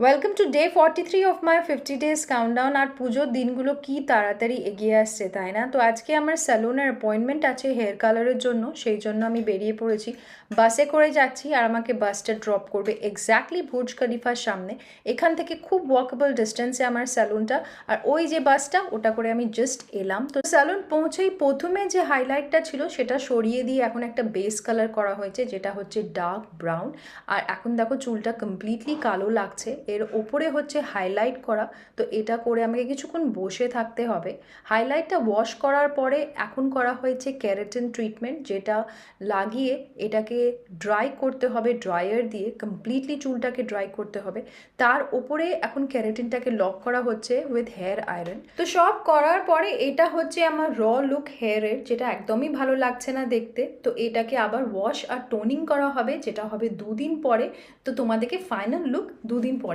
Welcome to day 43 of my 50 days countdown. আর পুজোর দিনগুলো কি তাড়াতাড়ি এগিয়ে আসছে, তাই না? তো আজকে আমার স্যালুনের অ্যাপয়েন্টমেন্ট আছে হেয়ার কালারের জন্য, সেই জন্য আমি বেরিয়ে পড়েছি। বাসে করে যাচ্ছি আর আমাকে বাসটা ড্রপ করবে এক্স্যাক্টলি বুর্জ খলিফার সামনে। এখান থেকে খুব ওয়াকেবল ডিস্টেন্সে আমার স্যালুনটা, আর ওই যে বাসটা ওটা করে আমি জাস্ট এলাম। তো স্যালুন পৌঁছেই প্রথমে যে হাইলাইটটা ছিল সেটা সরিয়ে দিয়ে এখন একটা বেস কালার করা হয়েছে, যেটা হচ্ছে ডার্ক ব্রাউন। আর এখন দেখো চুলটা কমপ্লিটলি কালো লাগছে, এর ওপরে হচ্ছে হাইলাইট করা। তো এটা করে আমাকে কিছুক্ষণ বসে থাকতে হবে। হাইলাইটটা ওয়াশ করার পরে এখন করা হয়েছে ক্যারাটিন ট্রিটমেন্ট, যেটা লাগিয়ে এটাকে ড্রাই করতে হবে ড্রায়ার দিয়ে, কমপ্লিটলি চুলটাকে ড্রাই করতে হবে। তার ওপরে এখন ক্যারাটিনটাকে লক করা হচ্ছে উইথ হেয়ার আয়রন। তো সব করার পরে এটা হচ্ছে আমার র লুক হেয়ারের, যেটা একদমই ভালো লাগছে না দেখতে। তো এটাকে আবার ওয়াশ আর টোনিং করা হবে, যেটা হবে 2 দিন পরে। তো তোমাদেরকে ফাইনাল লুক 2 দিন পরে